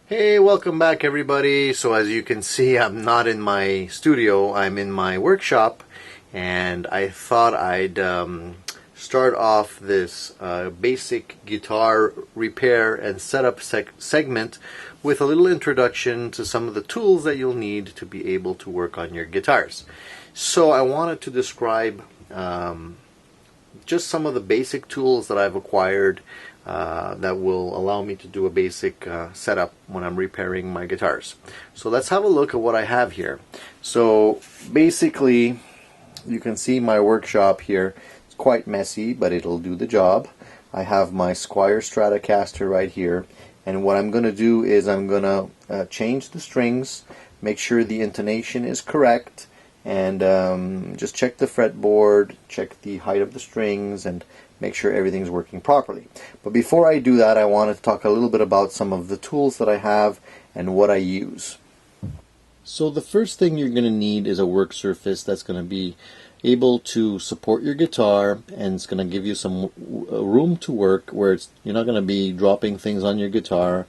Hey, welcome back everybody. So as you can see, I'm not in my studio, I'm in my workshop, and I thought I'd start off this basic guitar repair and setup segment with a little introduction to some of the tools that you'll need to be able to work on your guitars. So I wanted to describe just some of the basic tools that I've acquired that will allow me to do a basic setup when I'm repairing my guitars. So let's have a look at what I have here. So basically, you can see my workshop here. It's quite messy, but it'll do the job. I have my Squier Stratocaster right here, and what I'm going to do is I'm going to change the strings, make sure the intonation is correct, and just check the fretboard, check the height of the strings, and make sure everything's working properly. But before I do that, I want to talk a little bit about some of the tools that I have and what I use. So the first thing you're going to need is a work surface that's going to be able to support your guitar, and it's going to give you some room to work where you're not going to be dropping things on your guitar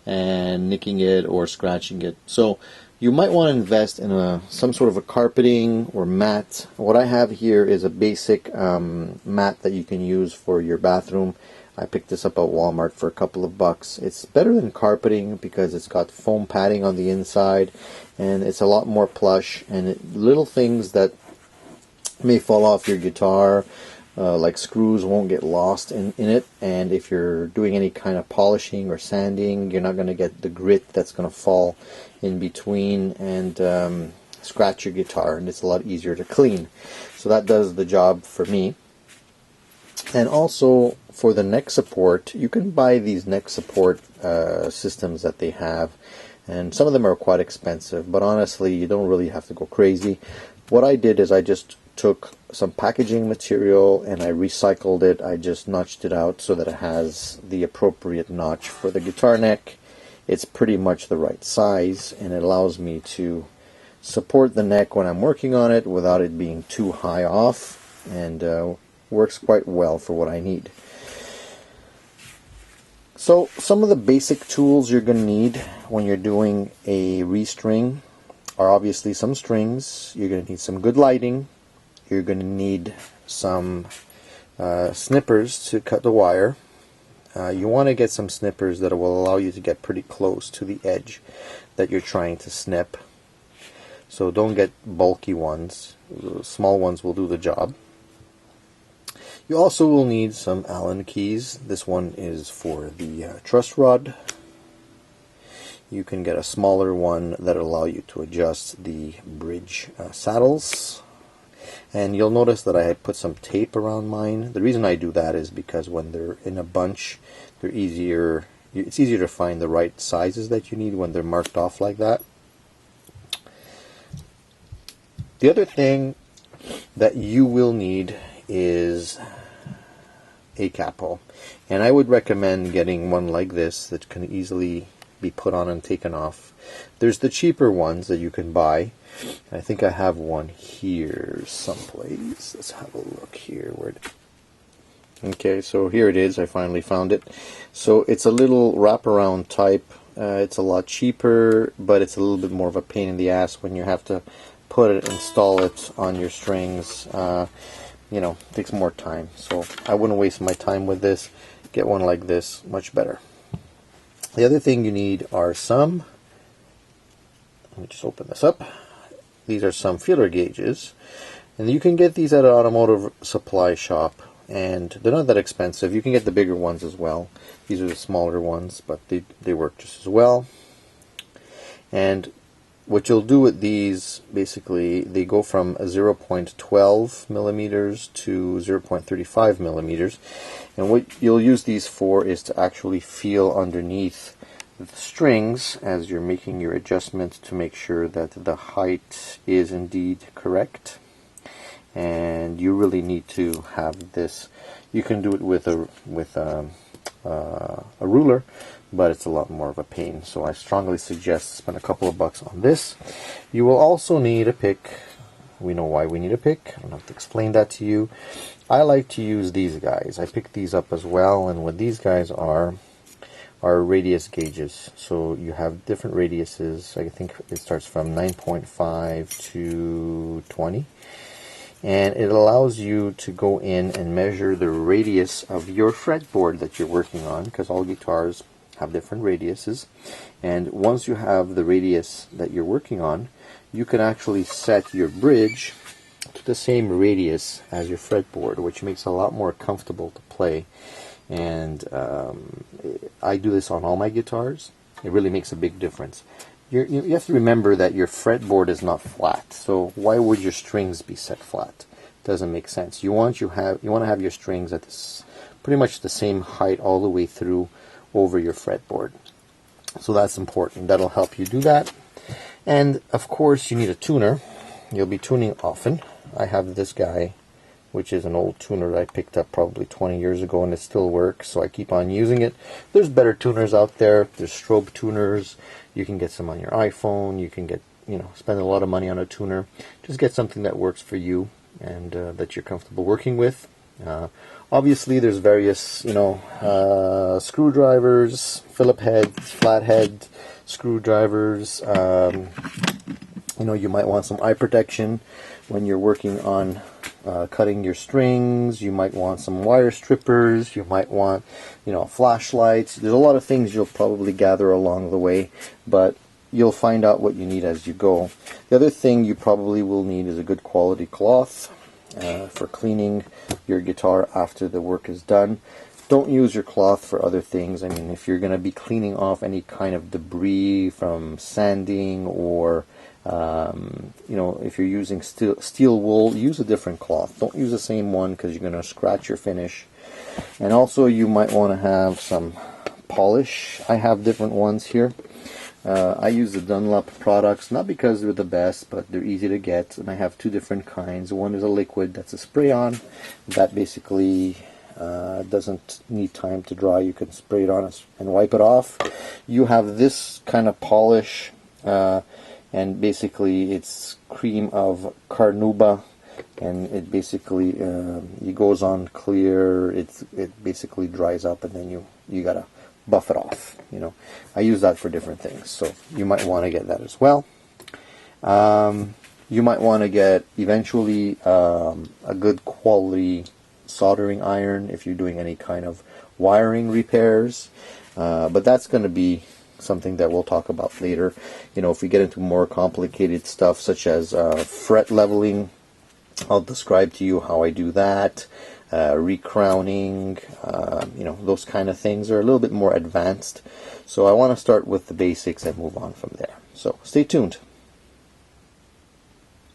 and nicking it or scratching it. So you might want to invest in some sort of a carpeting or mat. What I have here is a basic mat that you can use for your bathroom. I picked this up at Walmart for a couple of bucks. It's better than carpeting because it's got foam padding on the inside, and it's a lot more plush, and little things that may fall off your guitar, like screws, won't get lost in it, and if you're doing any kind of polishing or sanding, you're not going to get the grit that's going to fall in between and scratch your guitar, and it's a lot easier to clean. So that does the job for me. And also for the neck support, you can buy these neck support systems that they have, and some of them are quite expensive, but honestly you don't really have to go crazy. What I did is I just took some packaging material and I recycled it. I just notched it out so that it has the appropriate notch for the guitar neck. It's pretty much the right size, and it allows me to support the neck when I'm working on it without it being too high off, and works quite well for what I need. So some of the basic tools you're going to need when you're doing a restring are obviously some strings. You're going to need some good lighting. You're going to need some snippers to cut the wire. You want to get some snippers that will allow you to get pretty close to the edge that you're trying to snip. So don't get bulky ones. Small ones will do the job. You also will need some Allen keys. This one is for the truss rod. You can get a smaller one that will allow you to adjust the bridge saddles. And you'll notice that I had put some tape around mine. The reason I do that is because when they're in a bunch, it's easier to find the right sizes that you need when they're marked off like that. The other thing that you will need is a capo, and I would recommend getting one like this that can easily be put on and taken off. There's the cheaper ones that you can buy. I think I have one here someplace. Let's have a look here. Okay, so here it is. I finally found it. So it's a little wraparound type. It's a lot cheaper, but it's a little bit more of a pain in the ass when you have to install it on your strings. You know, it takes more time. So I wouldn't waste my time with this. Get one like this, much better. The other thing you need are some, let me just open this up. These are some feeler gauges, and you can get these at an automotive supply shop, and they're not that expensive. You can get the bigger ones as well. These are the smaller ones, but they work just as well. And what you'll do with these, basically, they go from 0.12 millimeters to 0.35 millimeters, and what you'll use these for is to actually feel underneath the strings as you're making your adjustments to make sure that the height is indeed correct. And you really need to have this. You can do it with a ruler, but it's a lot more of a pain, so I strongly suggest spend a couple of bucks on this. You will also need a pick. We know why we need a pick. I don't have to explain that to you. I like to use these guys. I picked these up as well, and what these guys are, are radius gauges. So you have different radiuses. I think it starts from 9.5 to 20. And it allows you to go in and measure the radius of your fretboard that you're working on, because all guitars have different radiuses. And once you have the radius that you're working on, you can actually set your bridge to the same radius as your fretboard, which makes it a lot more comfortable to play. And I do this on all my guitars. It really makes a big difference. You have to remember that your fretboard is not flat, so why would your strings be set flat? Doesn't make sense. You want to have your strings at pretty much the same height all the way through over your fretboard. So that's important. That'll help you do that. And of course, you need a tuner. You'll be tuning often. I have this guy, which is an old tuner that I picked up probably 20 years ago, and it still works, so I keep on using it. There's better tuners out there. There's strobe tuners. You can get some on your iPhone. You can get, spend a lot of money on a tuner. Just get something that works for you and that you're comfortable working with. Obviously, there's various, screwdrivers, Phillip heads, flathead screwdrivers. You might want some eye protection when you're working on cutting your strings. You might want some wire strippers. You might want, flashlights. There's a lot of things you'll probably gather along the way, but you'll find out what you need as you go. The other thing you probably will need is a good quality cloth for cleaning your guitar after the work is done. Don't use your cloth for other things. I mean, if you're going to be cleaning off any kind of debris from sanding, or if you're using steel wool, use a different cloth. Don't use the same one, because you're going to scratch your finish. And also, you might want to have some polish. I have different ones here. I use the Dunlop products, not because they're the best, but they're easy to get. And I have two different kinds. One is a liquid that's a spray-on. That basically doesn't need time to dry. You can spray it on and wipe it off. You have this kind of polish, and basically it's cream of carnauba, and it basically it goes on clear. It basically dries up, and then you gotta buff it off. I use that for different things, so you might want to get that as well. You might want to get eventually a good quality soldering iron if you're doing any kind of wiring repairs, but that's going to be something that we'll talk about later. If we get into more complicated stuff such as fret leveling, I'll describe to you how I do that. Recrowning, those kind of things are a little bit more advanced, so I want to start with the basics and move on from there. So stay tuned.